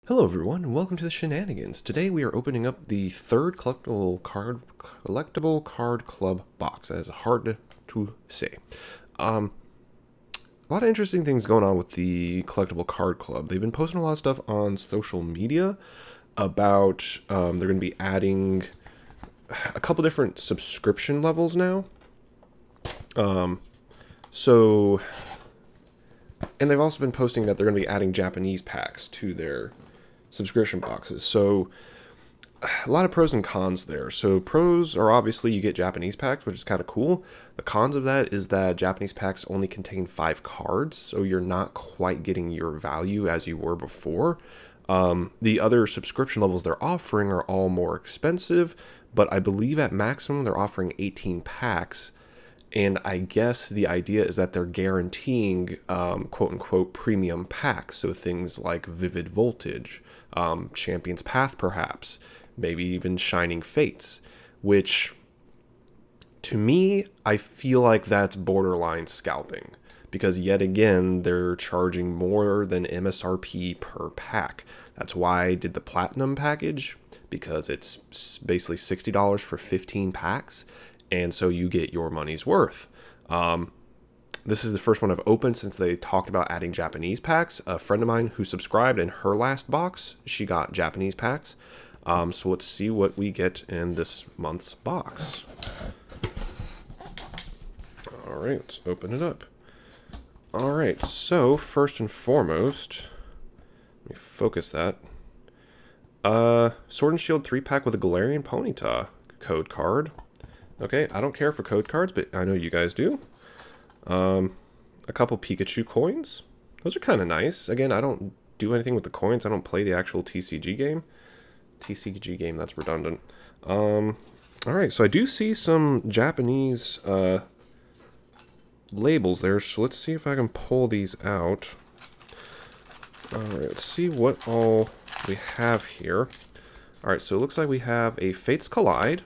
Hello everyone, and welcome to the Shenanigans. Today we are opening up the third Collectible Card Club box. That is hard to say. A lot of interesting things going on with the Collectible Card Club. They've been posting a lot of stuff on social media about they're going to be adding a couple different subscription levels now. And they've also been posting that they're going to be adding Japanese packs to their subscription boxes. So a lot of pros and cons there. So pros are obviously you get Japanese packs, which is kind of cool. The cons of that is that Japanese packs only contain 5 cards, so you're not quite getting your value as you were before. The other subscription levels they're offering are all more expensive, but I believe at maximum they're offering 18 packs. And I guess the idea is that they're guaranteeing quote-unquote premium packs. So things like Vivid Voltage, Champion's Path perhaps, maybe even Shining Fates, which to me, I feel like that's borderline scalping. Because yet again, they're charging more than MSRP per pack. That's why I did the Platinum package, because it's basically $60 for 15 packs. And so you get your money's worth. This is the first one I've opened since they talked about adding Japanese packs. A friend of mine who subscribed in her last box, she got Japanese packs. So let's see what we get in this month's box. All right, let's open it up. All right, so first and foremost, let me focus that. Sword and Shield 3-pack with a Galarian Ponyta code card. Okay, I don't care for code cards, but I know you guys do. A couple Pikachu coins. Those are kind of nice. Again, I don't do anything with the coins. I don't play the actual TCG game. TCG game, that's redundant. Alright, so I do see some Japanese labels there, so let's see if I can pull these out. Alright, let's see what all we have here. Alright, so it looks like we have a Fates Collide.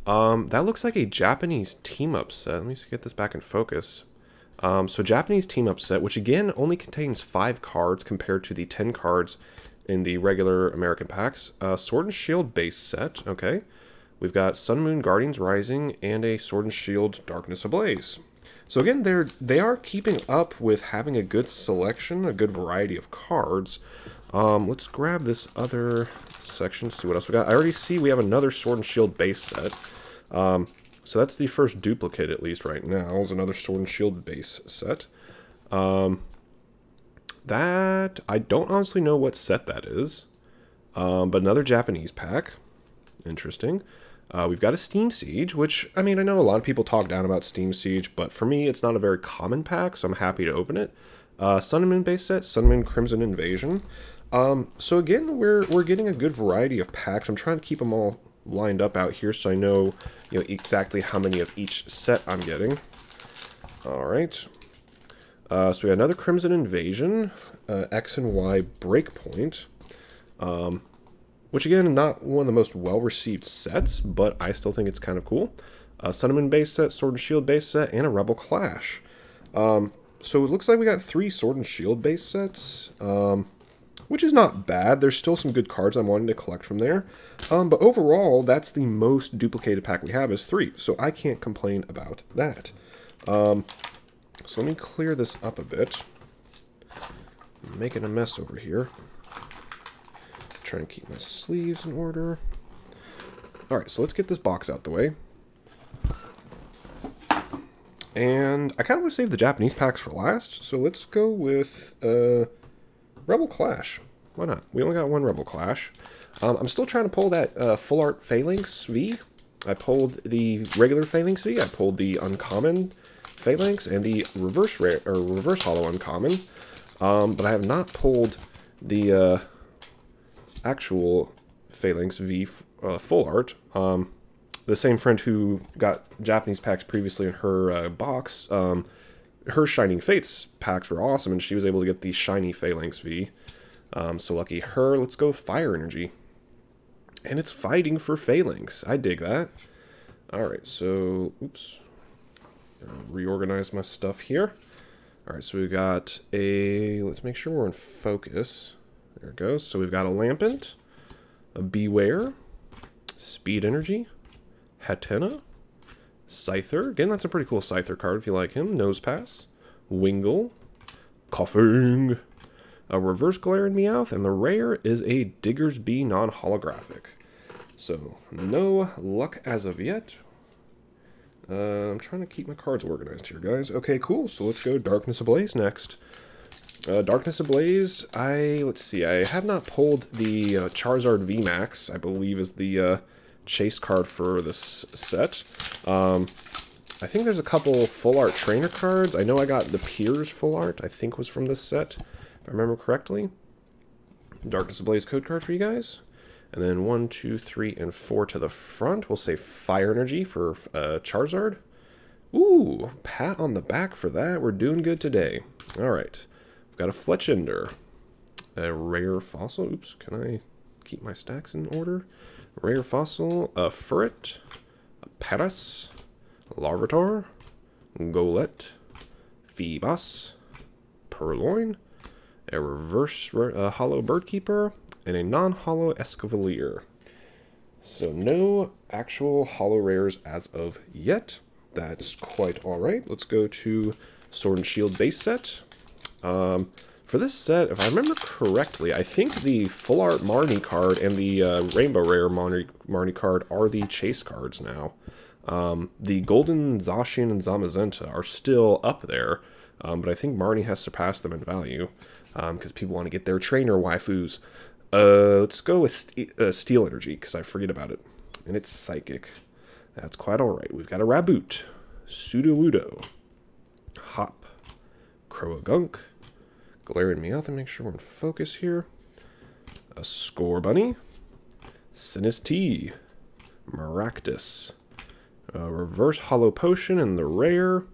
That looks like a Japanese team-up set. Let me get this back in focus. So Japanese team-up set, which again only contains 5 cards compared to the 10 cards in the regular American packs. Sword and Shield base set, okay. We've got Sun Moon Guardians Rising and a Sword and Shield Darkness Ablaze. So again, they are keeping up with having a good selection, a good variety of cards. Let's grab this other section, see what else we got. I already see we have another Sword and Shield base set. So that's the first duplicate, at least right now, is another Sword and Shield base set. That, I don't honestly know what set that is. But another Japanese pack. Interesting. We've got a Steam Siege, which, I mean, I know a lot of people talk down about Steam Siege, but for me, it's not a very common pack, so I'm happy to open it. Sun and Moon base set, Sun and Moon Crimson Invasion. So again, we're getting a good variety of packs. I'm trying to keep them all lined up out here so I know, exactly how many of each set I'm getting. All right. So we got another Crimson Invasion, X and Y Breakpoint, which again, not one of the most well-received sets, but I still think it's kind of cool. Sun and Moon base set, Sword and Shield base set, and a Rebel Clash. So it looks like we got 3 Sword and Shield base sets, which is not bad. There's still some good cards I'm wanting to collect from there. But overall, that's the most duplicated pack we have is 3, so I can't complain about that. So let me clear this up a bit. I'm making a mess over here. Trying to keep my sleeves in order. Alright, so let's get this box out the way. And I kind of want to save the Japanese packs for last, so let's go with Rebel Clash. Why not? We only got 1 Rebel Clash. I'm still trying to pull that Full Art Phalanx V. I pulled the regular Phalanx V, I pulled the Uncommon Phalanx, and the Reverse Hollow Uncommon. But I have not pulled the actual Phalanx V Full Art. The same friend who got Japanese packs previously in her box, her Shining Fates packs were awesome, and she was able to get the Shiny Phalanx V. So lucky her. Let's go Fire Energy. And it's fighting for Phalanx. I dig that. Alright, so, oops. Reorganize my stuff here. Alright, so we got a, let's make sure we're in focus. There it goes. So we've got a Lampent, a Beware, Speed Energy, Hatena, Scyther. Again, that's a pretty cool Scyther card if you like him. Nosepass, Wingull, Coughing, a Reverse Glare and Meowth, and the rare is a Diggersby non-holographic. So, no luck as of yet. I'm trying to keep my cards organized here, guys. Okay, cool. So let's go Darkness Ablaze next. Darkness Ablaze, let's see, I have not pulled the Charizard VMAX, I believe is the chase card for this set. I think there's a couple full art trainer cards. I know I got the Piers full art, I think was from this set, if I remember correctly. Darkness Ablaze code card for you guys. And then 1, 2, 3, and 4 to the front. We'll say Fire Energy for Charizard. Ooh, pat on the back for that. We're doing good today. All right. We've got a Fletchinder. A Rare Fossil. Oops, can I keep my stacks in order? Rare Fossil. A Furret. A Paras. A Larvitar. Golett. Phoebos. Purloin. A Reverse Hollow Birdkeeper. And a non-hollow Escavalier. So no actual hollow rares as of yet. That's quite alright. Let's go to Sword and Shield base set. For this set, if I remember correctly, I think the full art Marnie card and the rainbow rare Marnie card are the chase cards now. The golden Zacian and Zamazenta are still up there, but I think Marnie has surpassed them in value because people want to get their trainer waifus. Let's go with Steel Energy, because I forget about it. And it's Psychic. That's quite alright. We've got a Raboot, Sudowoodo, Hop, Croagunk, Galarian Meowth, and make sure we're in focus here. A Scorbunny, Sinistee, Maractus, a Reverse Hollow Potion, and the rare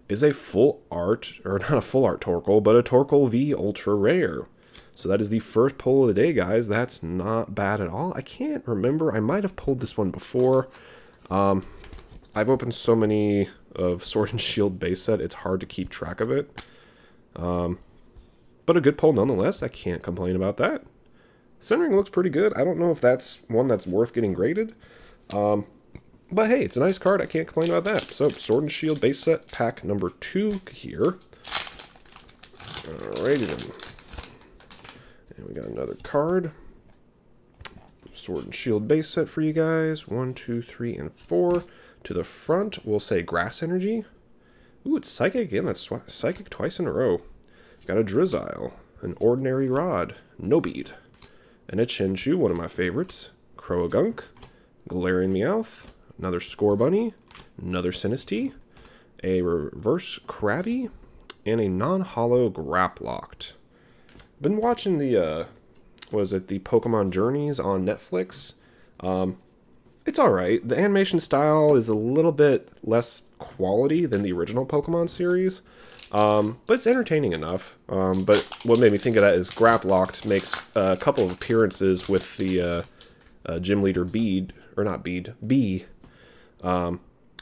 is a full art, or not a full art Torkoal, but a Torkoal V Ultra Rare. So that is the first pull of the day, guys. That's not bad at all. I can't remember. I might have pulled this one before. I've opened so many of Sword and Shield base set, it's hard to keep track of it. But a good pull nonetheless. I can't complain about that. Centering looks pretty good. I don't know if that's one that's worth getting graded. But hey, it's a nice card. I can't complain about that. So, Sword and Shield base set, pack number 2 here. Alrighty then. And we got another card. Sword and Shield base set for you guys. 1, 2, 3, and 4. To the front, we'll say Grass Energy. Ooh, it's Psychic again. That's Psychic twice in a row. Got a Drizzile, an Ordinary Rod, Nobeat, and a Chinchu, one of my favorites. Croagunk, Galarian Meowth, another Scorbunny, another Sinistee, a Reverse Krabby, and a non-hollow Graplocked. Been watching the, the Pokemon Journeys on Netflix. It's alright. The animation style is a little bit less quality than the original Pokemon series, but it's entertaining enough. But what made me think of that is Graplocked makes a couple of appearances with the gym leader Bee.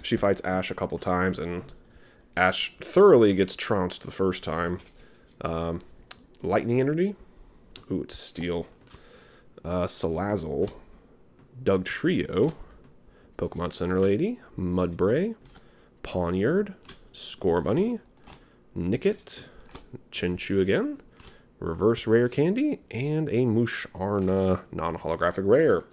She fights Ash a couple times, and Ash thoroughly gets trounced the first time. Lightning Energy. Ooh, it's Steel. Salazzle. Dugtrio. Pokemon Center Lady. Mudbray. Pawniard. Scorbunny. Nickit. Chinchu again. Reverse Rare Candy. And a Musharna non-holographic rare.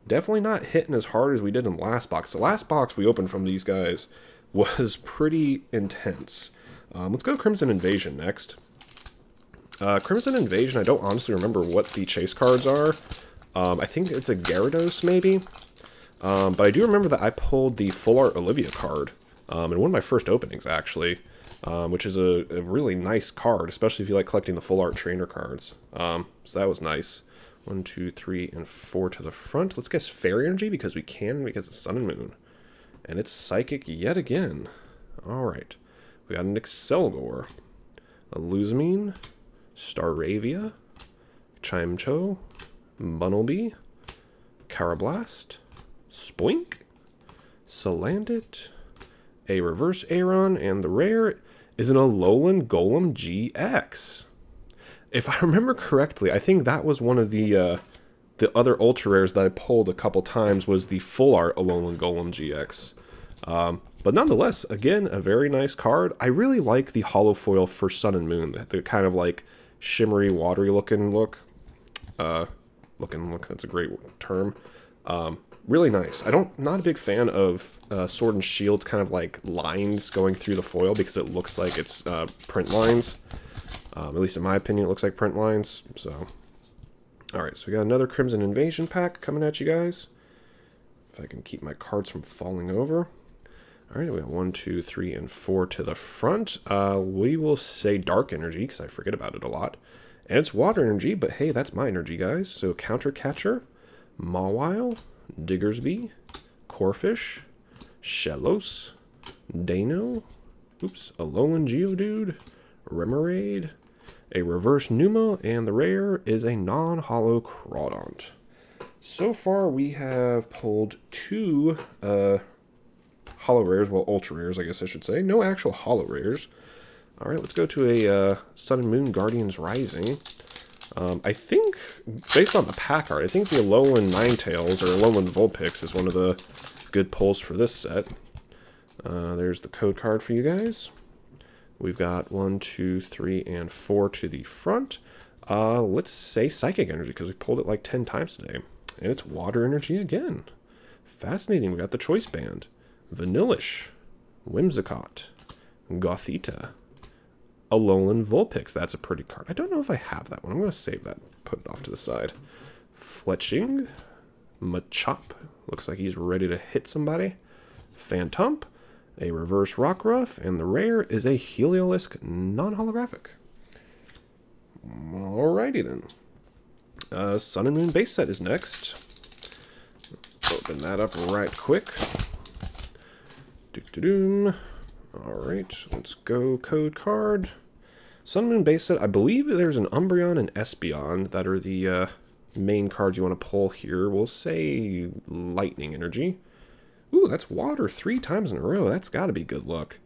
Definitely not hitting as hard as we did in the last box. The last box we opened from these guys was pretty intense. Let's go Crimson Invasion next. Crimson Invasion, I don't honestly remember what the chase cards are. I think it's a Gyarados, maybe. But I do remember that I pulled the Full Art Olivia card in one of my first openings, actually, which is a really nice card, especially if you like collecting the Full Art Trainer cards. So that was nice. 1, 2, 3, and 4 to the front. Let's guess Fairy Energy, because we can, because it's Sun and Moon. And it's Psychic yet again. Alright. We got an Excelgor, a Luzmine, Staravia, Chimcho, Bunnelby, Carablast, Spoink, Salandit, a Reverse Aeron, and the rare is an Alolan Golem GX. If I remember correctly, I think that was one of the other ultra rares that I pulled a couple times was the full art Alolan Golem GX. But nonetheless, again, a very nice card. I really like the holo foil for Sun and Moon, the kind of like shimmery, watery looking look. That's a great term. Really nice. Not a big fan of Sword and Shield's kind of like lines going through the foil because it looks like it's print lines. At least in my opinion, it looks like print lines. So, alright, so we got another Crimson Invasion pack coming at you guys. If I can keep my cards from falling over. Alright, we got 1, 2, 3, and 4 to the front. We will say Dark Energy, because I forget about it a lot. And it's Water Energy, but hey, that's my energy, guys. So Counter Catcher, Mawile, Diggersby, Corphish, Shellos, Dano, Alolan Geodude, Remoraid, a Reverse Numa, and the rare is a non-holo Crawdont. So far, we have pulled 2 holo rares, well, ultra rares, I guess I should say. No actual holo rares. Alright, let's go to a Sun and Moon Guardians Rising. I think, based on the pack art, I think the Alolan Ninetales, or Alolan Vulpix, is one of the good pulls for this set. There's the code card for you guys. We've got 1, 2, 3, and 4 to the front. Let's say Psychic Energy, because we pulled it like 10 times today. And it's Water Energy again. Fascinating. We got the Choice Band. Vanillish, Whimsicott, Gothita, Alolan Vulpix. That's a pretty card. I don't know if I have that one. I'm going to save that, put it off to the side. Fletching, Machop. Looks like he's ready to hit somebody. Phantump, a Reverse Rockruff, and the rare is a Heliolisk non-holographic. Alrighty then. Sun and Moon base set is next. Open that up right quick. Alright, let's go code card. Sun and Moon base set, I believe there's an Umbreon and Espeon that are the main cards you want to pull here. We'll say Lightning Energy. Ooh, that's water 3 times in a row. That's got to be good luck.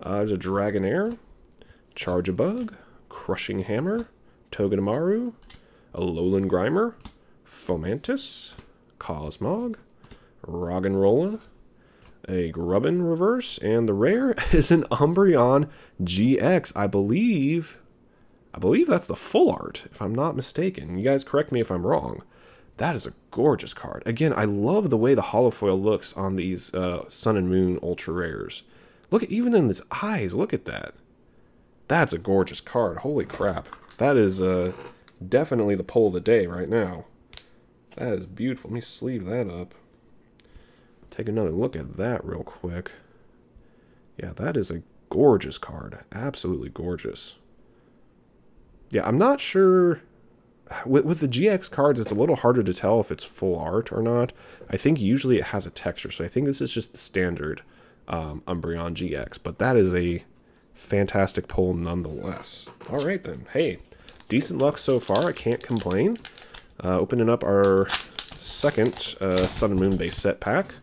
There's a Dragonair, Charjabug, Crushing Hammer, Togedemaru, Alolan Grimer, Fomantis, Cosmog, Roggenrola, a Grubbin reverse, and the rare is an Umbreon GX. I believe that's the full art, if I'm not mistaken. You guys correct me if I'm wrong. That is a gorgeous card. Again, I love the way the holofoil looks on these Sun and Moon ultra rares. Look at, even in its eyes, look at that. That's a gorgeous card. Holy crap. That is definitely the pull of the day right now. That is beautiful. Let me sleeve that up. Take another look at that real quick. Yeah, that is a gorgeous card. Absolutely gorgeous. Yeah, I'm not sure. With the GX cards, it's a little harder to tell if it's full art or not. I think usually it has a texture, so I think this is just the standard Umbreon GX. But that is a fantastic pull nonetheless. All right, then. Hey, decent luck so far. I can't complain. Opening up our second Sun and Moon base set pack.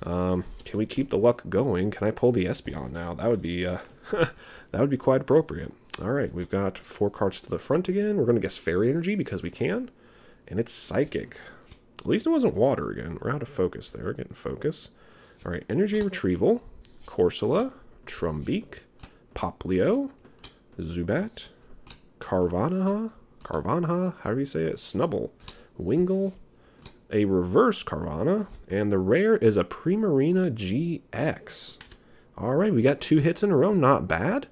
Can we keep the luck going? Can I pull the Espeon now? That would be that would be quite appropriate. All right, we've got 4 cards to the front again. We're going to guess Fairy Energy because we can. And it's Psychic. At least it wasn't Water again. We're out of focus there. We're getting focus. All right, Energy Retrieval, Corsola, Trumbeak, Poplio, Zubat, Carvanha, however you say it, Snubble, Wingull, a Reverse Carvanha, and the rare is a Primarina GX. All right, we got 2 hits in a row. Not bad.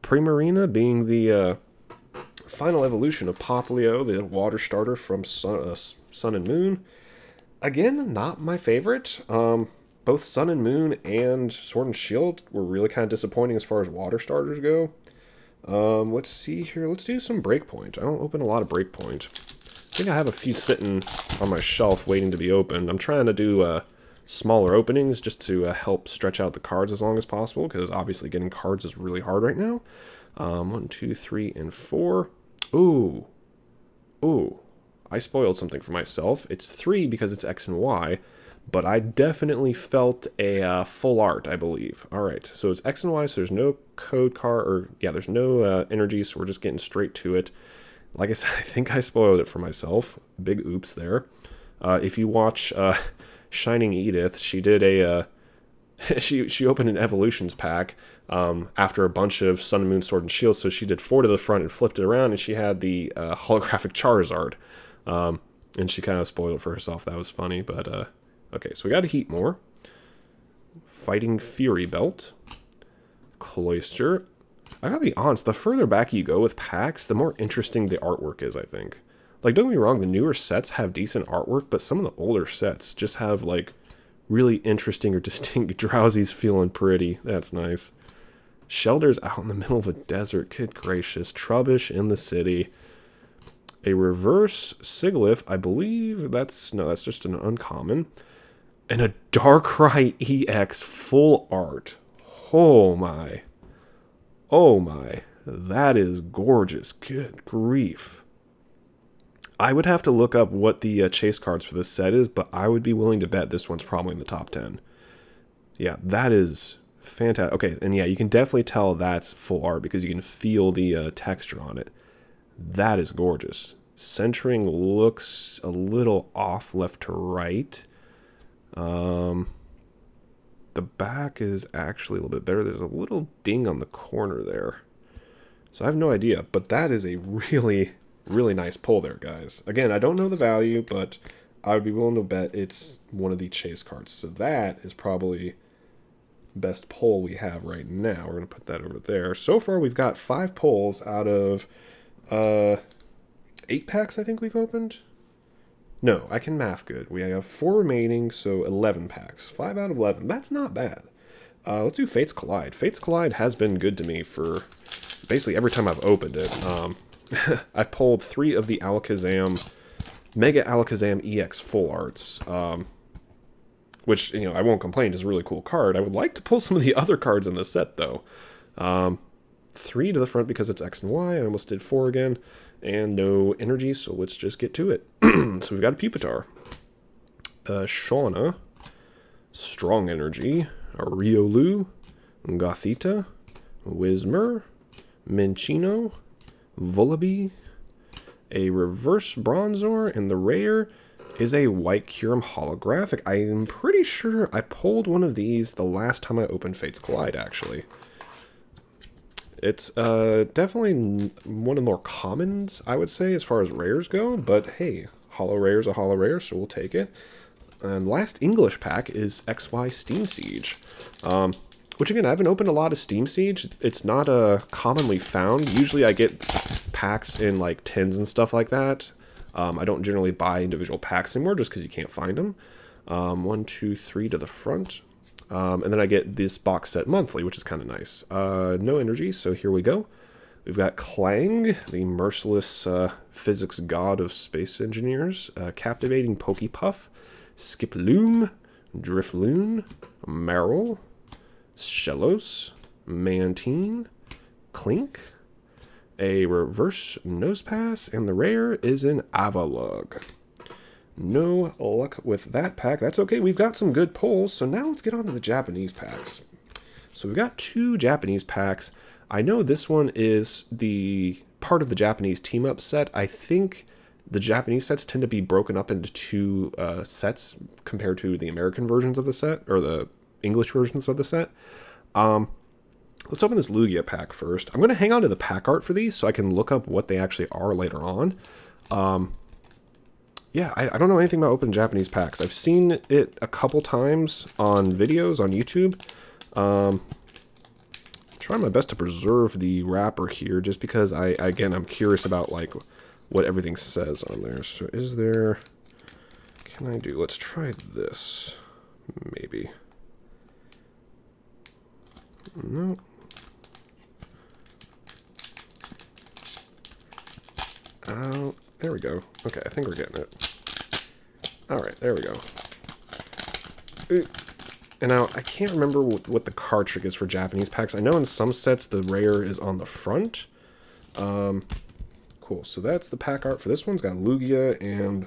Primarina being the final evolution of Poplio, the water starter from Sun and Moon. Again, not my favorite. Both Sun and Moon and Sword and Shield were really kind of disappointing as far as water starters go. Let's see here. Let's do some Breakpoint. I don't open a lot of Breakpoint. I think I have a few sitting on my shelf waiting to be opened. I'm trying to do smaller openings just to help stretch out the cards as long as possible, because obviously getting cards is really hard right now. 1, 2, 3, and 4. Ooh. I spoiled something for myself. It's 3 because it's X and Y, but I definitely felt a full art, I believe. All right, so it's X and Y, so there's no code card, or yeah, there's no energy, so we're just getting straight to it. Like I said, I think I spoiled it for myself. Big oops there. If you watch Shining Edith, she did a she opened an Evolutions pack after a bunch of Sun and Moon Sword and Shield, so she did 4 to the front and flipped it around, and she had the holographic Charizard. And she kind of spoiled it for herself. That was funny, but okay, so we got a Heatmore, Fighting Fury Belt, Cloyster. I gotta be honest, the further back you go with packs, the more interesting the artwork is, I think. Like, don't get me wrong, the newer sets have decent artwork, but some of the older sets just have, like, really interesting or distinct Drowsy's feeling pretty. That's nice. Shelter's out in the middle of a desert. Good gracious. Trubbish in the city. A reverse Sigilyph, I believe that's just an uncommon. And a Darkrai EX full art. Oh my. Oh my. That is gorgeous. Good grief. I would have to look up what the chase cards for this set is, but I would be willing to bet this one's probably in the top 10. Yeah, that is fantastic. Okay, and yeah, you can definitely tell that's full art because you can feel the texture on it. That is gorgeous. Centering looks a little off left to right. The back is actually a little bit better. There's a little ding on the corner there. So I have no idea, but that is a really nice pull there, guys. Again, I don't know the value, but I would be willing to bet it's one of the chase cards. So that is probably best pull we have right now. We're going to put that over there. So far, we've got 5 pulls out of 8 packs, I think we've opened. No, I can math good. We have 4 remaining, so 11 packs. 5 out of 11. That's not bad. Let's do Fates Collide. Fates Collide has been good to me for basically every time I've opened it. I've pulled 3 of the Alakazam, Mega Alakazam EX full arts, which, you know, I won't complain, is a really cool card. I would like to pull some of the other cards in the set, though. 3 to the front because it's X and Y. I almost did 4 again. And no energy, so let's just get to it. So we've got a Pupitar, Shauna, Strong Energy, a Riolu, Gothita, Whismur, Minccino, Vullaby, a reverse Bronzor, and the rare is a White Kyurem holographic. I am pretty sure I pulled one of these the last time I opened Fates Collide, actually. It's definitely one of the more commons, I would say, as far as rares go, but hey, holo rare is a holo rare, so we'll take it. And last English pack is XY Steam Siege, which again, I haven't opened a lot of Steam Siege. It's not commonly found. Usually I get packs in like tins and stuff like that. I don't generally buy individual packs anymore just because you can't find them. 1, 2, 3 to the front. And then I get this box set monthly, which is kind of nice. No energy, so here we go. We've got Clang, the merciless physics god of space engineers. Captivating Pokepuff, Skiploom, Drifloon, Marill, Shellos, Mantine, Clink, a reverse Nosepass, and the rare is an Avalugg. No luck with that pack. That's okay. We've got some good pulls. So now let's get on to the Japanese packs. So we've got 2 Japanese packs. I know this one is the part of the Japanese team-up set. I think the Japanese sets tend to be broken up into 2 sets compared to the American versions of the set, or the English versions of the set. Let's open this Lugia pack first. I'm going to hang on to the pack art for these so I can look up what they actually are later on. Yeah, I don't know anything about open Japanese packs. I've seen it a couple times on videos on YouTube. Trying my best to preserve the wrapper here just because I'm curious about like what everything says on there. So is there, let's try this, maybe. No. There we go. Okay, I think we're getting it. Alright, there we go. And now, I can't remember what the card trick is for Japanese packs. I know in some sets the rare is on the front. Cool, so that's the pack art for this one. It's got Lugia and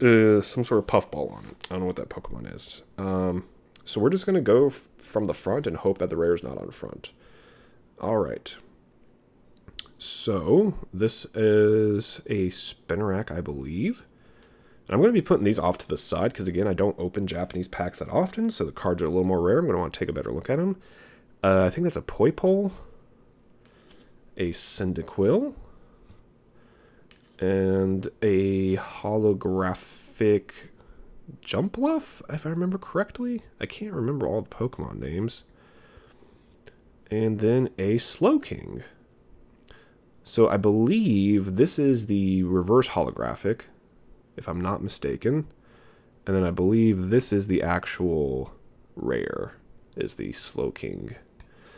some sort of puffball on it. I don't know what that Pokemon is. So we're just going to go from the front and hope that the rare is not on front. All right. So this is a Spinarak, I believe. I'm going to be putting these off to the side because, again, I don't open Japanese packs that often, so the cards are a little more rare. I'm going to want to take a better look at them. I think that's a Poipole, a Cyndaquil, and a holographic Jumpluff, if I remember correctly. I can't remember all the Pokemon names. And then a Slowking. So I believe this is the reverse holographic, if I'm not mistaken. And then I believe this is the actual rare, is the Slowking.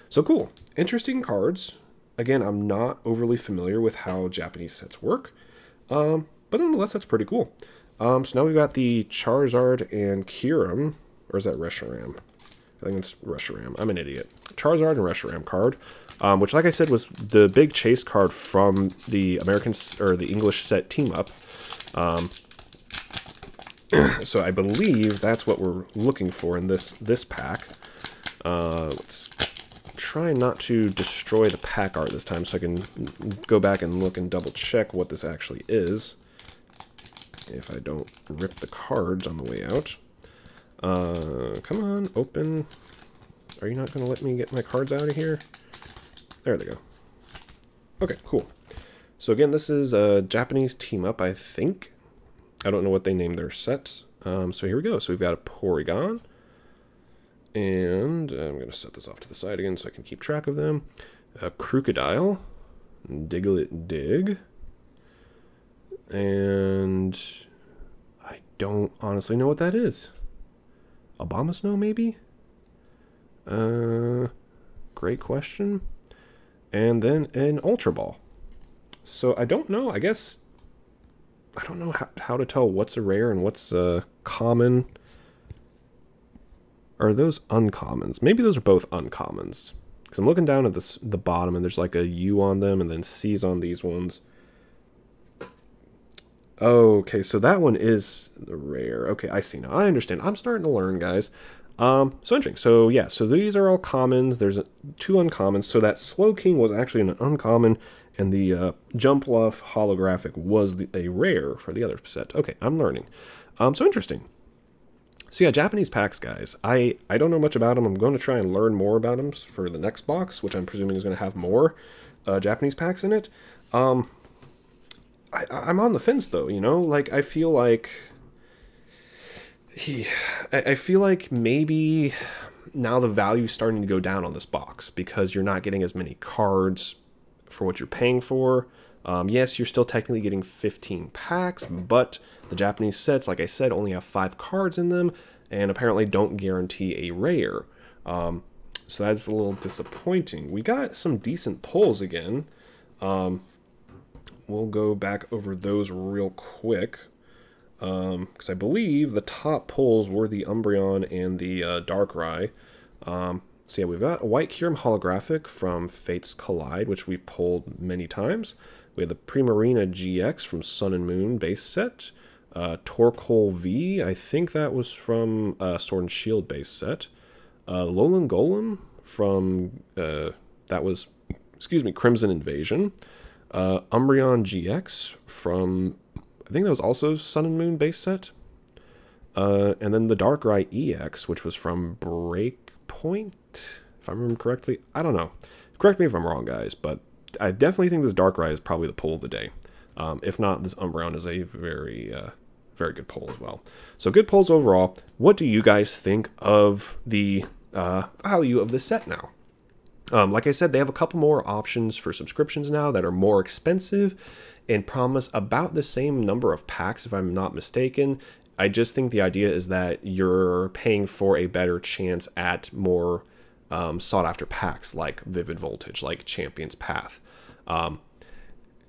So cool. Interesting cards. Again, I'm not overly familiar with how Japanese sets work. But nonetheless, that's pretty cool. So now we've got the Charizard and Kyurem. Or is that Reshiram? I think it's Reshiram. I'm an idiot. Charizard and Reshiram card. Which, like I said, was the big chase card from the the English set team up. So I believe that's what we're looking for in this pack. Let's try not to destroy the pack art this time, so I can go back and look and double check what this actually is. If I don't rip the cards on the way out. Come on, open. Are you not going to let me get my cards out of here? There they go. Okay, cool. So again, this is a Japanese team-up, I think. I don't know what they named their sets. So here we go. So we've got a Porygon. And I'm going to set this off to the side again so I can keep track of them. A Crocodile. Diglett Dig. And I don't honestly know what that is. Abomasnow, maybe? Great question. And then an Ultra Ball. So I don't know. I guess I don't know how to tell what's a rare and what's a common. Are those uncommons? Maybe those are both uncommons. Because I'm looking down at the bottom and there's like a U on them and then C's on these ones. Okay, so that one is the rare. Okay, I see now. I understand. I'm starting to learn, guys. So interesting. So yeah, so these are all commons. There's two uncommons. So that Slowking was actually an uncommon, and the Jumpluff holographic was a rare for the other set. Okay, I'm learning. So interesting. So yeah, Japanese packs, guys. I don't know much about them. I'm going to try and learn more about them for the next box, which I'm presuming is going to have more Japanese packs in it. I'm on the fence though, you know, like I feel like maybe now the value's starting to go down on this box because you're not getting as many cards for what you're paying for. Yes, you're still technically getting 15 packs, but the Japanese sets, like I said, only have 5 cards in them and apparently don't guarantee a rare. So that's a little disappointing. We got some decent pulls again. We'll go back over those real quick, because I believe the top pulls were the Umbreon and the Darkrai. So yeah, we've got a White Kyurem holographic from Fates Collide, which we've pulled many times. We have the Primarina GX from Sun and Moon base set. Torkoal V, I think that was from Sword and Shield base set. Alolan Golem from, that was, Crimson Invasion. Umbreon GX from, I think that was also Sun and Moon base set. And then the Darkrai EX, which was from Breakpoint, if I remember correctly. I don't know. Correct me if I'm wrong, guys, but I definitely think this Darkrai is probably the pull of the day. If not, this Umbreon is a very, very good pull as well. So good pulls overall. What do you guys think of the value of the set now? Like I said, they have a couple more options for subscriptions now that are more expensive and promise about the same number of packs, if I'm not mistaken. I just think the idea is that you're paying for a better chance at more sought-after packs like Vivid Voltage, like Champion's Path.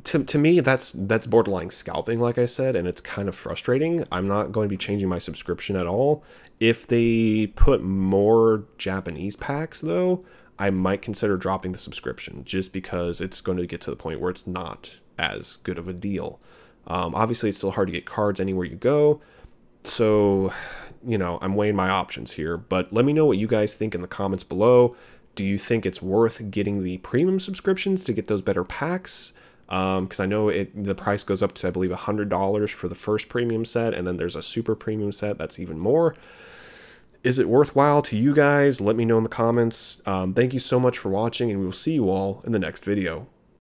To me, that's borderline scalping, like I said, and it's kind of frustrating. I'm not going to be changing my subscription at all. If they put more Japanese packs, though, I might consider dropping the subscription just because it's going to get to the point where it's not as good of a deal. Obviously, it's still hard to get cards anywhere you go. So, I'm weighing my options here. But let me know what you guys think in the comments below. Do you think it's worth getting the premium subscriptions to get those better packs? Because I know the price goes up to, I believe, $100 for the first premium set, and then there's a super premium set that's even more. Is it worthwhile to you guys? Let me know in the comments. Thank you so much for watching, and we will see you all in the next video.